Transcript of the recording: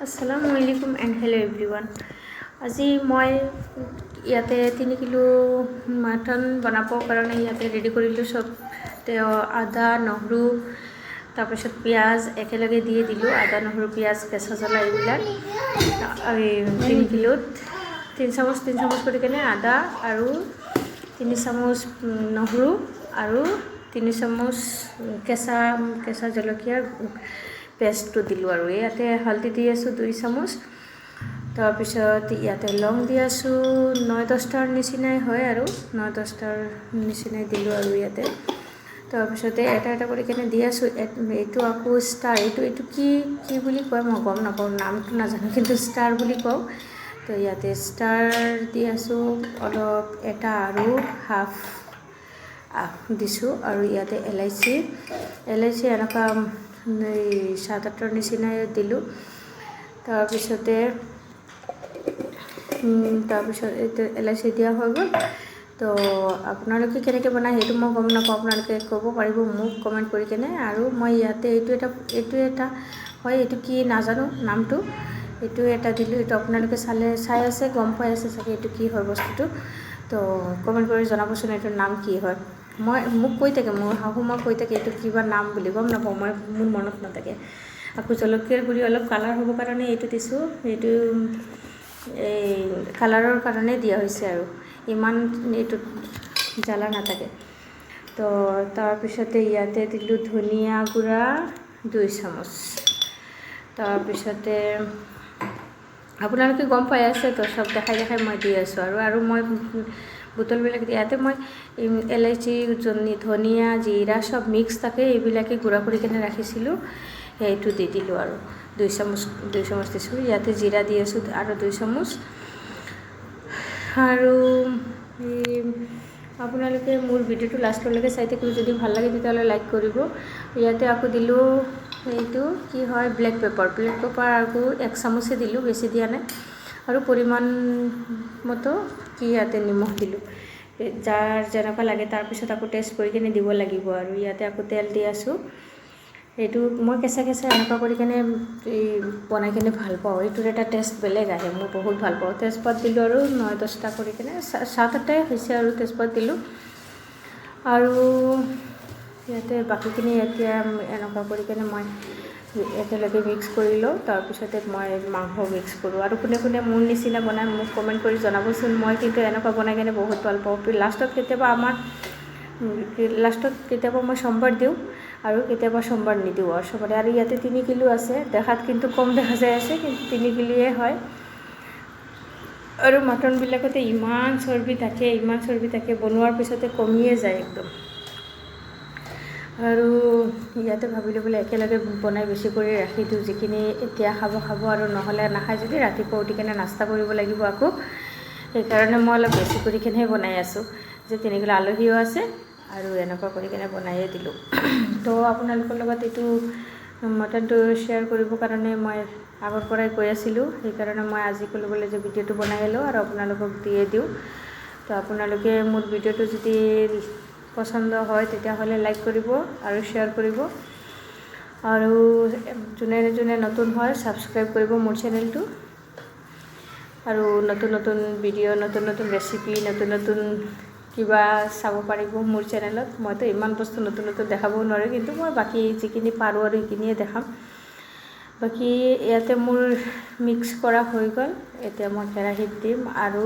আসসালামু আলাইকুম and hello' everyone. আজি মই ইয়াতে 3 কিলো মাটন বনাবৰ কাৰণে ইয়াতে ৰেডি কৰিলোঁ চব। আদা নহৰু তাৰপিছত পিঁয়াজ একেলগে দি দিলোঁ। আদা নহৰু পিঁয়াজ কেঁচা জ্বলা এইবিলাক 3 কিলোত 3 চামুচ কৰি কেনে আদা আৰু 3 চামুচ নহৰু আৰু 3 চামুচ কেঁচা জলকীয়াৰ পেষ্টটো দিলোঁ আৰু ইয়াতে হালধি দি আছোঁ 2 চামুচ। তাৰপিছত ইয়াতে লং দি আছোঁ 9-10টাৰ নিচিনাই হয় আৰু 9-10টাৰ নিচিনাই দিলোঁ আৰু ইয়াতে। তাৰপিছতে এটা কৰি কেনে দি আছোঁ। এইটো আকৌ ষ্টাৰ, এইটো কি বুলি কয় মই গম নাপাওঁ, নামটো নাজানো, কিন্তু ষ্টাৰ বুলি কওঁ। তো ইয়াতে ষ্টাৰ দি আছোঁ অলপ, এটা আৰু হাফ দিছোঁ। আৰু ইয়াতে এলাইচি এনেকুৱা 7-8টাৰ নিচিনাই দিলোঁ। তাৰপিছত এইটো এলাইচি দিয়া হৈ গ'ল। তো আপোনালোকে কেনেকৈ বনায় সেইটো মই গম নাপাওঁ, আপোনালোকে ক'ব পাৰিব মোক কমেণ্ট কৰি কেনে। আৰু মই ইয়াতে এইটো এটা হয়, এইটো কি নাজানো নামটো, এইটো এটা দিলোঁ। এইটো আপোনালোকে চাই আছে, গম পাই আছে চাগে এইটো কি হয় বস্তুটো। তো কমেণ্ট কৰি জনাবচোন এইটোৰ নাম কি হয়। মোক কৈ থাকে, মোৰ শাহু মাক কৈ থাকে এইটো কিবা নাম বুলি, গম নাপাওঁ, মোৰ মনত নাথাকে। আকৌ জলকীয়াৰ গুড়ি অলপ কালাৰ হ'বৰ কাৰণে এইটো দিছোঁ। এইটো এই কালাৰৰ কাৰণে দিয়া হৈছে আৰু ইমান এইটোত জ্বালা নাথাকে। তো তাৰপিছতে ইয়াতে দিলোঁ ধনিয়া গুড়া 2 চামুচ। তাৰপিছতে আপোনালোকে গম পাই আছে, তো চব দেখাই মই দি আছোঁ। আৰু মই বুটলবিলাক ইয়াতে মই এলাইচি, ধনিয়া, জিৰা চব মিক্স থাকে, এইবিলাকে গুড়া কৰি কেনে ৰাখিছিলোঁ, সেইটো দি দিলোঁ আৰু 2 চামুচ দিছোঁ। ইয়াতে জিৰা দি আছোঁ আৰু 2 চামুচ। আৰু আপোনালোকে মোৰ ভিডিঅ'টো লাষ্টলৈকে চাই থাকিব, যদি ভাল লাগে তেতিয়াহ'লে লাইক কৰিব। ইয়াতে আকৌ দিলোঁ এইটো কি হয়, ব্লেক পেপাৰ আকৌ 1 চামুচে দিলোঁ, বেছি দিয়া নাই। আৰু পৰিমাণ মতো ইয়াতে নিমখ দিলোঁ, যাৰ যেনেকুৱা লাগে। তাৰপিছত আকৌ টেষ্ট কৰি কেনে দিব লাগিব। আৰু ইয়াতে আকৌ তেল দি আছোঁ। এইটো মই কেঁচা এনেকুৱা কৰি কেনে বনাই কেনে ভাল পাওঁ। এইটোৰ এটা টেষ্ট বেলেগ আহে, মই বহুত ভাল পাওঁ। তেজপাত দিলোঁ আৰু 9-10টা কৰি কেনে 7-8টাই হৈছে আৰু তেজপাত দিলোঁ। আৰু ইয়াতে বাকীখিনি এতিয়া এনেকুৱা কৰি কেনে মই একেলগে মিক্স কৰি লওঁ। তাৰপিছতে মই মাংস মিক্স কৰোঁ। আৰু কোনে মোৰ নিচিনা বনাই মোক কমেণ্ট কৰি জনাবচোন। মই কিন্তু এনেকুৱা বনাই কেনে বহুত ভাল পাওঁ। লাষ্টত কেতিয়াবা মই সোমবাৰ দিওঁ আৰু কেতিয়াবা সোমবাৰ নিদিওঁ আৰু চবতে। আৰু ইয়াতে 3 কিলো আছে, দেখাত কিন্তু কম দেখা যায় আছে, কিন্তু 3 কিলোয়ে হয়। আৰু মাটনবিলাকতে ইমান চৰ্বি থাকে, বনোৱাৰ পিছতে কমিয়ে যায় একদম। আৰু ইয়াতে ভাবিলোঁ বোলে একেলগে বনাই বেছি কৰি ৰাখি দিওঁ, যিখিনি এতিয়া খাব আৰু নহ'লে নাখায় যদি ৰাতিপুৱা উঠি কেনে নাস্তা কৰিব লাগিব আকৌ। সেইকাৰণে মই অলপ বেছি কৰি কেনে বনাই আছোঁ, যে 3 কিলো আলহীও আছে আৰু এনেকুৱা কৰি কেনে বনাইয়ে দিলোঁ। তো আপোনালোকৰ লগত এইটো মটনটো শ্বেয়াৰ কৰিবৰ কাৰণে মই আগৰ পৰাই কৈ আছিলোঁ। সেইকাৰণে মই আজি ক'লোঁ বোলে যে ভিডিঅ'টো বনাই লওঁ আৰু আপোনালোকক দিয়ে দিওঁ। তো আপোনালোকে মোৰ ভিডিঅ'টো যদি পচন্দ হয় তেতিয়াহ'লে লাইক কৰিব আৰু শ্বেয়াৰ কৰিব। আৰু যোনে নতুন হয় ছাবস্ক্ৰাইব কৰিব মোৰ চেনেলটো। আৰু নতুন ভিডিঅ', নতুন ৰেচিপি, নতুন কিবা চাব পাৰিব মোৰ চেনেলত। মইতো ইমান বস্তু নতুন দেখাবও নোৱাৰোঁ, কিন্তু মই বাকী যিখিনি পাৰোঁ আৰু সেইখিনিয়ে দেখাম। বাকী ইয়াতে মোৰ মিক্স কৰা হৈ গ'ল। এতিয়া মই কেৰাহীত দিম আৰু